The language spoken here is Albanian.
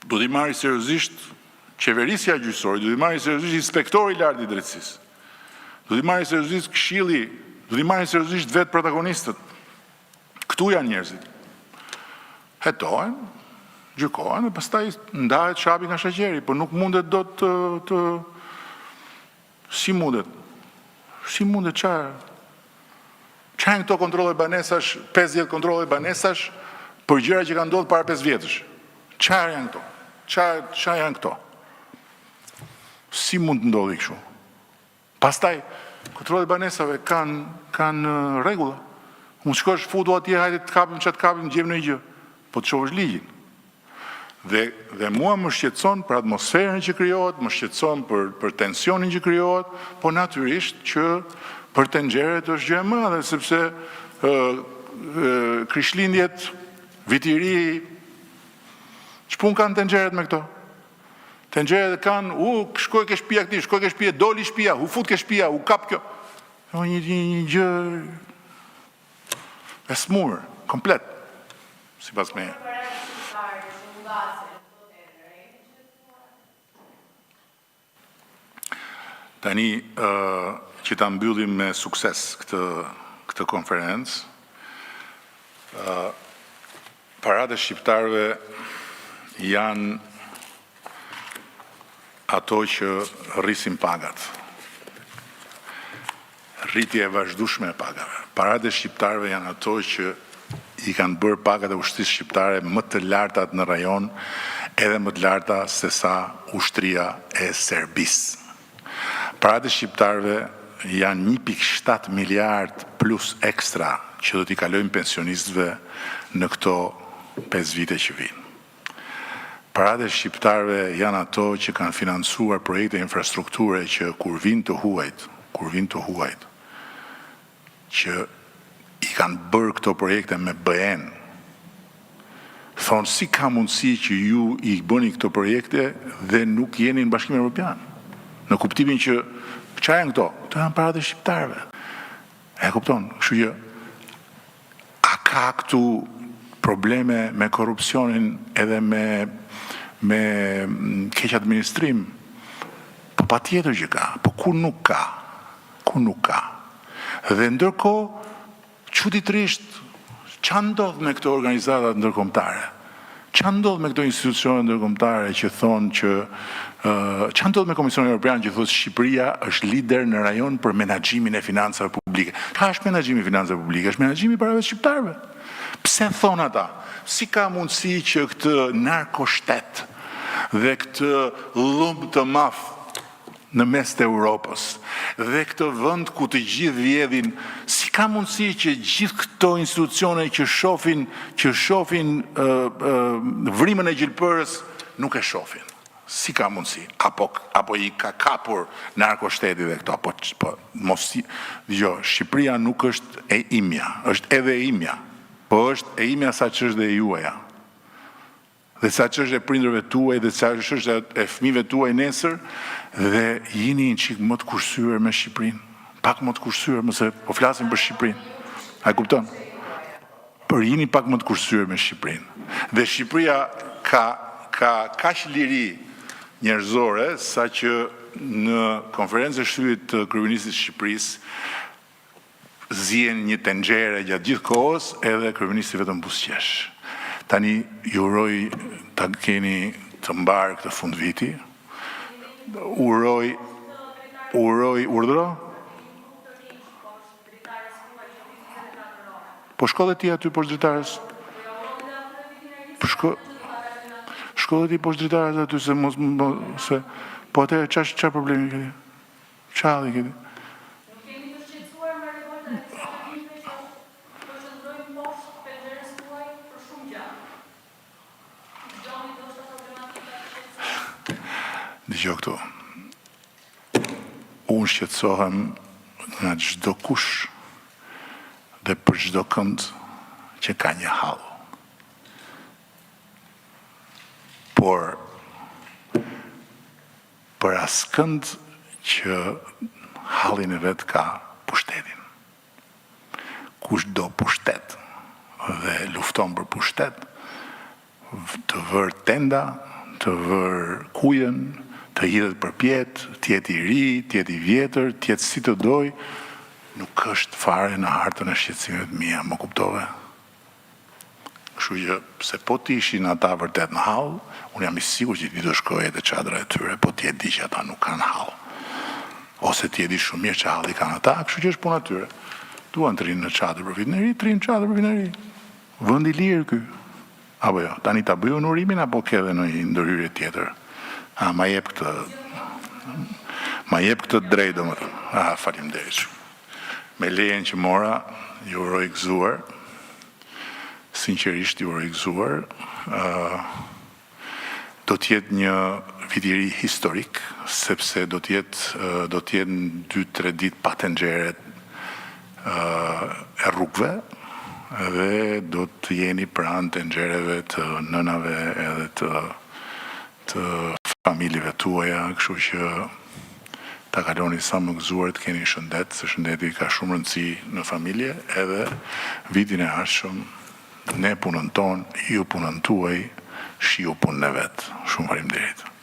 do t'i marrë seriozisht qeverisja gjyqësore, do t'i marrë seriozisht inspektori i lartë i drejtësisë, do t'i marrë seriozisht këshilli, do t'i marrë seriozisht vetë protagonistët. Këtu janë njerëzit. Hetohen, gjykohen, dhe pastaj ndahet shapi nga shaqeri, por nuk mundet do të si mundet? Si mundet çfarë? Çfarë këto kontrolle banesash, 50 kontrolle banesash për gjëra që kanë ndodhur para 5 vjetësh? Çfarë janë këto? Çfarë janë këto? Si mund të ndodhi kështu? Pastaj kontrollet banesave kanë rregulla. Mund shkosh futu atje, hajde të kapim çat kapim, gjejmë në gjë. Po të shohësh ligjin. Dhe mua më shqetëson për atmosferën që krijohet, më shqetëson për tensionin që krijohet, po natyrisht që për tenxheret është gjë e madhe, sepse Krishtlindjet, vitiri, ç'pun kanë tenxheret me këto? Tenxheret kanë, shkoj ke shtëpia këtij, shkoj ke shtëpia, doli shtëpia, u fut ke shtëpia, u kap kjo. Një gjë e smur, komplet, sipas meje. Tani që ta mbyllim me sukses këtë konferencë, paratë e shqiptarëve janë ato që rrisin pagat. Rritje e vazhdueshme e pagave. Paratë e shqiptarëve janë ato që i kanë bërë pagat e ushtrisë shqiptare më të lartat në rajon, edhe më të larta se sa ushtria e Serbisë. Paratë e shqiptarëve janë 1.7 miliard plus ekstra që do t'i kalojnë pensionistëve në këto 5 vite që vinë. Paratë e shqiptarëve janë ato që kanë financuar projekte infrastrukture që kur vinë të huajt, që i kanë bërë këto projekte me BN. Thonë, si ka mundësi që ju i bëni këto projekte dhe nuk jeni në Bashkimin Evropian? Në kuptimin që, çfarë janë këto? Këto janë paratë e shqiptarëve. E kupton? Kështu që, a ka këtu probleme me korrupsionin edhe me keq administrim? Po patjetër që ka, po ku nuk ka? Ku nuk ka? Dhe ndërkohë, çuditërisht, ç'a ndodh me këto organizata ndërkombëtare? Ç'a ndodh me këto institucione ndërkombëtare që thonë që ç'a ndodh me Komisionin Evropian që thotë Shqipëria është lider në rajon për menaxhimin e financave publike? Ç'a është menaxhimi i financave publike? Është menaxhimi i parave të shqiptarëve. Pse thonë ata? Si ka mundësi që këtë narkoshtet dhe këtë lumb të madh në mes të Europës dhe këtë vend ku të gjithë vjedhin, si ka mundësi që gjithë këto institucione që shohin vrimën e gjilpërës nuk e shohin? Si ka mundësi? Apo i ka kapur narkoshteti dhe këto? Shqipëria nuk është e imja, është edhe e imja, po është e imja sa që është dhe e juaja. Dhe sa që është e prindërve tuaj, dhe sa që është e fëmijëve tuaj nesër, dhe jini një qikë më të kursyer me Shqipërinë. Pak më të kursyer, mëse po flasim për Shqipërinë. A e kupton? Për jini pak më të kursyer me Shqipërinë. Dhe Shqipëria ka kaq liri njerëzore, sa që në konferencë e shtypit të kryeministit të Shqipërisë zien një tenxhere gjatë gjithë kohës, edhe kryeministi vetëm buzëqesh. Tani ju uroj ta keni të mbarë këtë fund viti. Urdhro? Po shko dhe ti aty poshtë dritares. Shko dhe ti poshtë dritares aty se po atë çfarë problemi keni? Çfarë keni? Dëgjoj këtu. Unë shqetësohem nga çdo kush dhe për çdo kënd që ka një hall. Por për askënd që hallin e vet ka pushtetin. Kush do pushtet dhe lufton për pushtet, të vër tenda, të vërë kujen, të hidhet për pjetë, tjetë i ri, tjetë i vjetër, tjetë si të doj, nuk është fare në hartën e shqetësimit mia, më kuptove? Kështu që, se po të ishin ata vërtet në hall, unë jam i sigurt që ti do shkroje te çadra e tyre, po ti e di që ata nuk kanë hall. Ose ti e di shumë mirë që halli kanë ata, kështu që është puna e tyre. Duan të rinë në çadër për vitin e ri, të rinë në çadër për vitin e ri. Vend i lirë ky. Apo jo, tani ta bëj unë urimin apo ke edhe në një ndërhyrje tjetër? Ma jep këtë drejt, domethënë. Faleminderit. Me lejen që mora, ju uroj gëzuar. Sinqerisht ju uroj gëzuar. Do të jetë një vit i ri historik, sepse do të jenë 2-3 ditë pa tenxhere e rrugëve, dhe do të jeni pranë tenxhereve të nënave edhe të familjeve tuaja, kështu që ta kaloni sa më gëzuar, të keni shëndet, se shëndeti ka shumë rëndësi në familje, edhe vitin e ardhshëm ne punën tonë, ju punën tuaj, shiu punën e vetë. Shumë faleminderit.